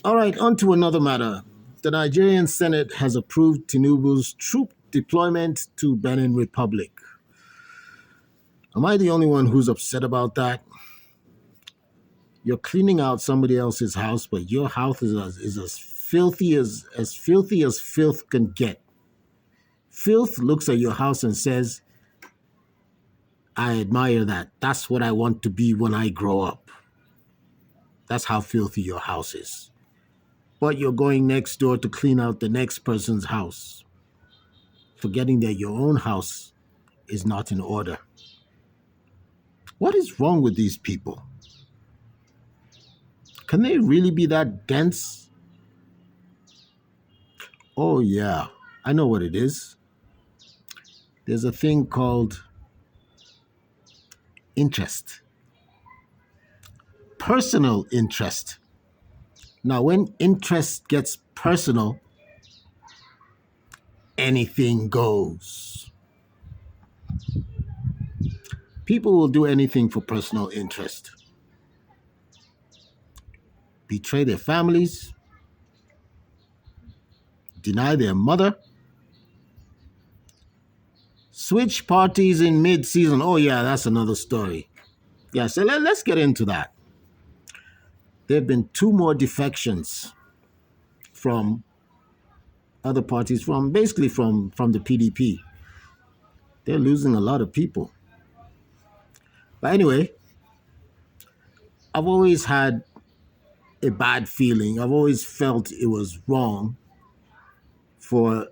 All right, on to another matter. The Nigerian Senate has approved Tinubu's troop deployment to Benin Republic. Am I the only one who's upset about that? You're cleaning out somebody else's house, but your house is as filthy as filthy as filth can get. Filth looks at your house and says, I admire that. That's what I want to be when I grow up. That's how filthy your house is. But you're going next door to clean out the next person's house, forgetting that your own house is not in order. What is wrong with these people? Can they really be that dense? Oh, yeah, I know what it is. There's a thing called interest, personal interest. Now, when interest gets personal, anything goes. People will do anything for personal interest. Betray their families, deny their mother, switch parties in mid-season. Oh, yeah, that's another story. Yeah, so let's get into that. There have been two more defections from other parties, from basically from the PDP. They're losing a lot of people. But anyway, I've always had a bad feeling. I've always felt it was wrong for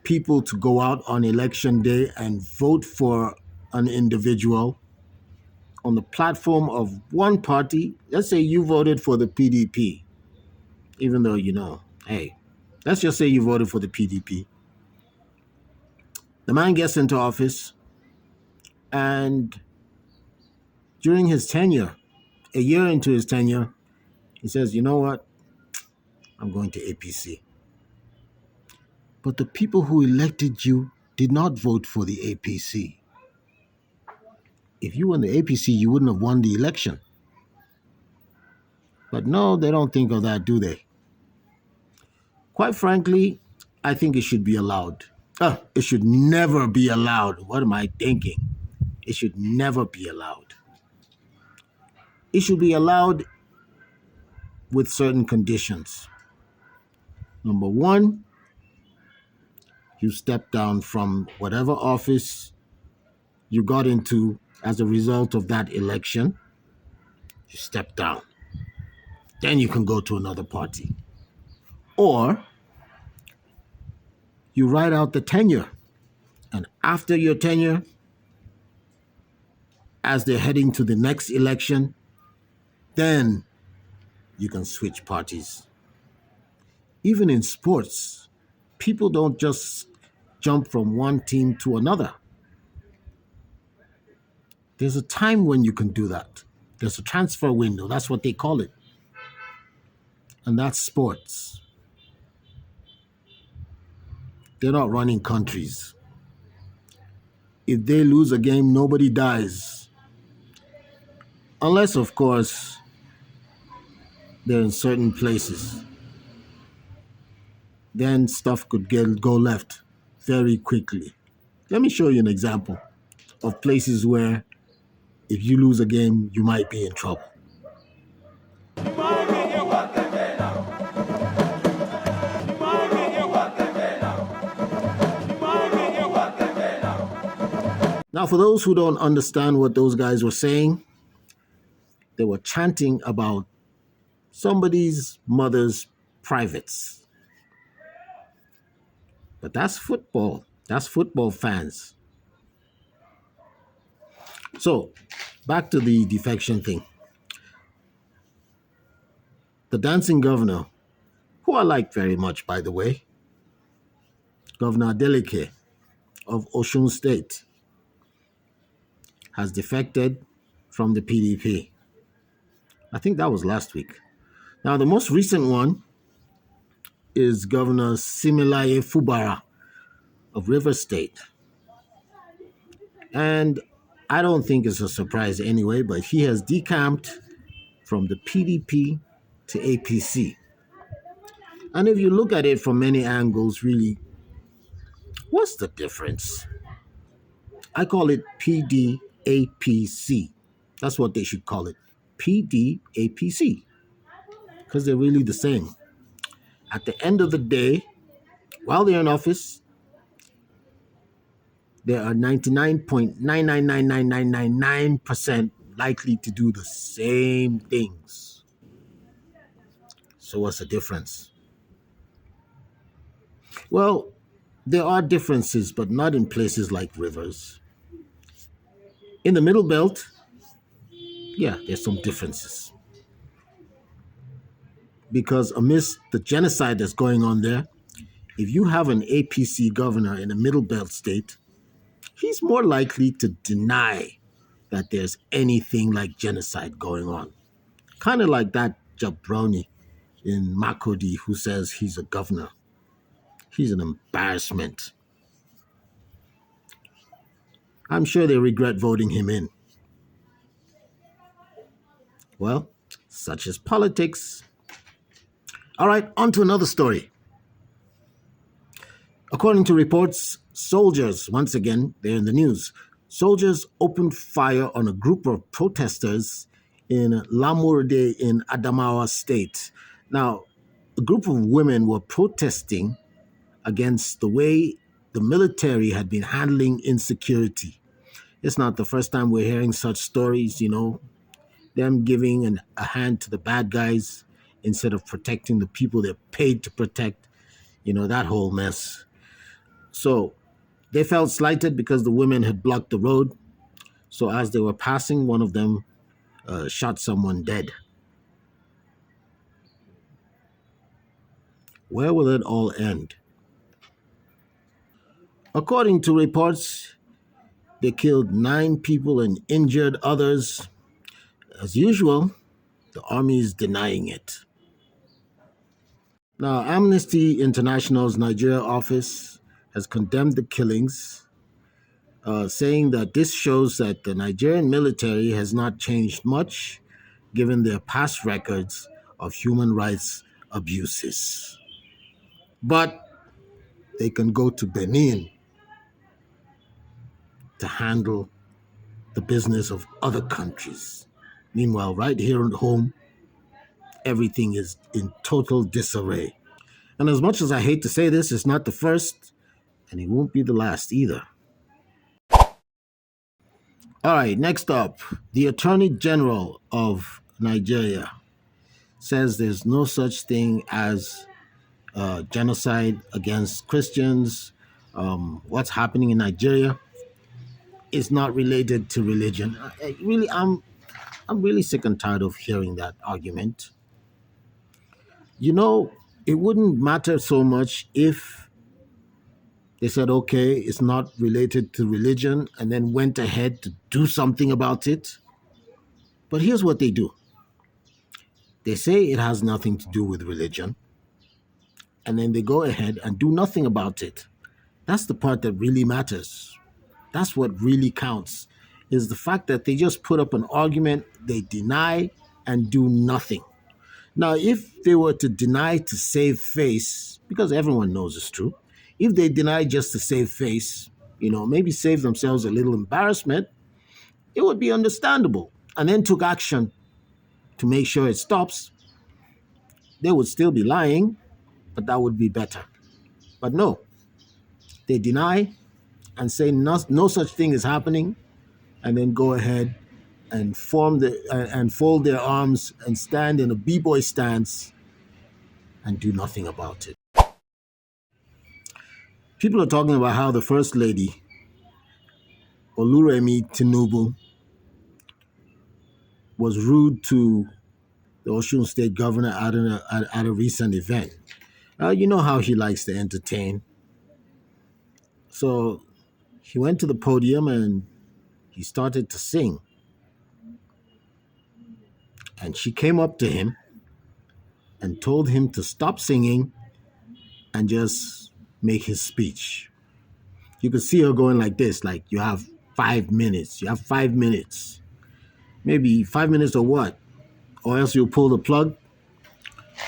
people to go out on election day and vote for an individual on the platform of one party. Let's say you voted for the PDP, even though, hey, let's just say you voted for the PDP. The man gets into office, and during his tenure, a year into his tenure, he says, you know what? I'm going to APC. But the people who elected you did not vote for the APC. If you were in the APC, you wouldn't have won the election. But no, they don't think of that, do they? Quite frankly, I think it should be allowed. It should never be allowed. What am I thinking? It should never be allowed. It should be allowed with certain conditions. Number one, you step down from whatever office you got into as a result of that election. You step down. Then you can go to another party. Or you ride out the tenure. And after your tenure, as they're heading to the next election, then you can switch parties. Even in sports, people don't just jump from one team to another. There's a time when you can do that. There's a transfer window. That's what they call it. And that's sports. They're not running countries. If they lose a game, nobody dies. Unless, of course, they're in certain places. Then stuff could go left very quickly. Let me show you an example of places where if you lose a game, you might be in trouble. Now, for those who don't understand what those guys were saying, they were chanting about somebody's mother's privates. But that's football. That's football fans. So, back to the defection thing. The dancing governor, who I like very much, by the way, Governor Adeleke of Osun State, has defected from the PDP. I think that was last week. Now, the most recent one is Governor Similaye Fubara of River State. And I don't think it's a surprise anyway, but he has decamped from the PDP to APC. And if you look at it from many angles, really, what's the difference? I call it PDAPC. That's what they should call it. PDAPC. Because they're really the same. At the end of the day, while they're in office, there are 99.9999999% likely to do the same things. So what's the difference? Well, there are differences, but not in places like rivers. In the Middle Belt, yeah, there's some differences. Because amidst the genocide that's going on there, if you have an APC governor in a Middle Belt state, he's more likely to deny that there's anything like genocide going on. Kind of like that jabroni in Makodi who says he's a governor. He's an embarrassment. I'm sure they regret voting him in. Well, such is politics. All right, on to another story. According to reports, soldiers, once again, they're in the news, soldiers opened fire on a group of protesters in Lamurde in Adamawa State. Now, a group of women were protesting against the way the military had been handling insecurity. It's not the first time we're hearing such stories, them giving a hand to the bad guys instead of protecting the people they're paid to protect, that whole mess. So they felt slighted because the women had blocked the road. So as they were passing, one of them shot someone dead. Where will it all end? According to reports, they killed 9 people and injured others. As usual, the army is denying it. Now, Amnesty International's Nigeria office has condemned the killings, saying that this shows that the Nigerian military has not changed much given their past records of human rights abuses. But they can go to Benin to handle the business of other countries. Meanwhile, right here at home, everything is in total disarray. And as much as I hate to say this, it's not the first, and it won't be the last either. All right, next up, the Attorney General of Nigeria says there's no such thing as genocide against Christians. What's happening in Nigeria is not related to religion. I'm really sick and tired of hearing that argument. It wouldn't matter so much if they said, okay, it's not related to religion, and then went ahead to do something about it. But here's what they do. They say it has nothing to do with religion, and then they go ahead and do nothing about it. That's the part that really matters. That's what really counts, is the fact that they just put up an argument, they deny, and do nothing. Now, if they were to deny to save face, because everyone knows it's true, if they deny just to save face, maybe save themselves a little embarrassment, it would be understandable, and then took action to make sure it stops, they would still be lying, but that would be better. But no, they deny and say no such thing is happening, and then go ahead and fold their arms and stand in a b-boy stance and do nothing about it. People are talking about how the First Lady, Oluremi Tinubu, was rude to the Osun State governor at a recent event. You know how he likes to entertain. So he went to the podium and he started to sing. And she came up to him and told him to stop singing and just make his speech. You could see her going like this, like, you have 5 minutes. You have 5 minutes. Maybe 5 minutes or what? Or else you'll pull the plug.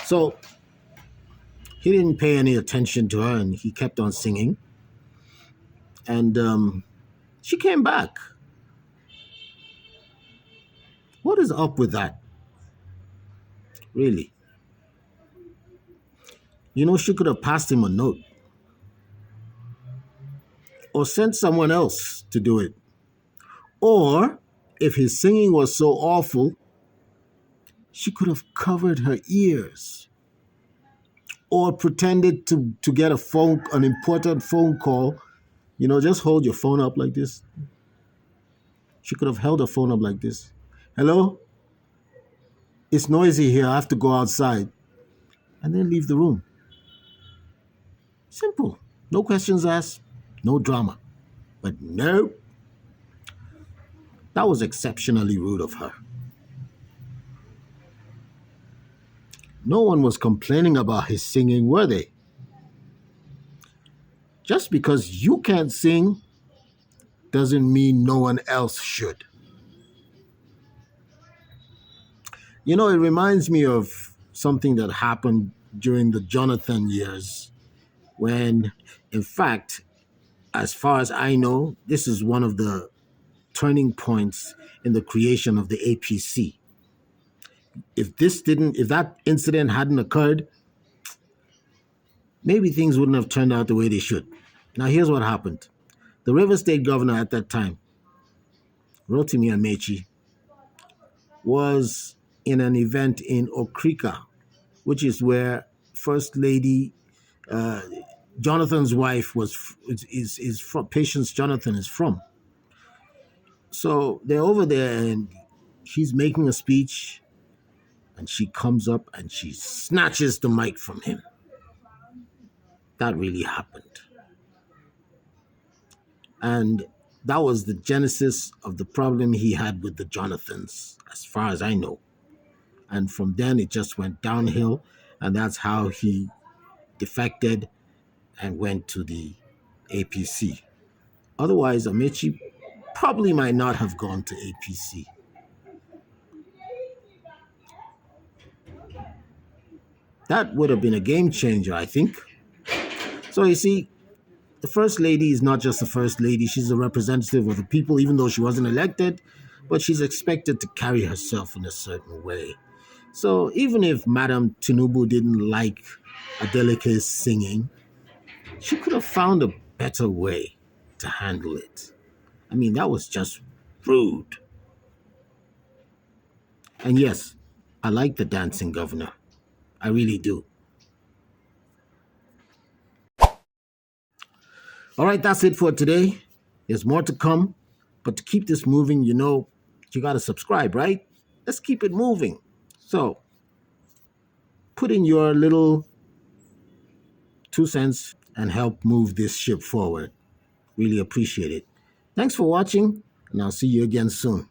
So He didn't pay any attention to her and he kept on singing. And she came back. What is up with that? Really? You know, she could have passed him a note or sent someone else to do it. Or if his singing was so awful, she could have covered her ears or pretended to get an important phone call. You know, just hold your phone up like this. She could have held her phone up like this. Hello? It's noisy here. I have to go outside. And then leave the room. Simple. No questions asked. No drama. But no. That was exceptionally rude of her. No one was complaining about his singing, were they? Just because you can't sing doesn't mean no one else should. You know, it reminds me of something that happened during the Jonathan years when, in fact, as far as I know, this is one of the turning points in the creation of the APC. If that incident hadn't occurred, maybe things wouldn't have turned out the way they should. Now, here's what happened. The River State governor at that time, Rotimi Amechi, was in an event in Okrika, which is where First Lady Jonathan's wife is from. Patience Jonathan is from. So they're over there, and he's making a speech, and she comes up and she snatches the mic from him. That really happened. And that was the genesis of the problem he had with the Jonathans, as far as I know. And from then it just went downhill, and that's how he defected and went to the APC. Otherwise, Amechi probably might not have gone to APC. That would have been a game changer, I think. So you see, the First Lady is not just the First Lady, she's a representative of the people, even though she wasn't elected, but she's expected to carry herself in a certain way. So even if Madam Tinubu didn't like Adeleke's singing, she could have found a better way to handle it. I mean, that was just rude. And yes, I like the dancing governor. I really do. All right, that's it for today. There's more to come. But to keep this moving, you got to subscribe, right? Let's keep it moving. So, put in your little 2 cents and help move this ship forward. Really appreciate it. Thanks for watching, and I'll see you again soon.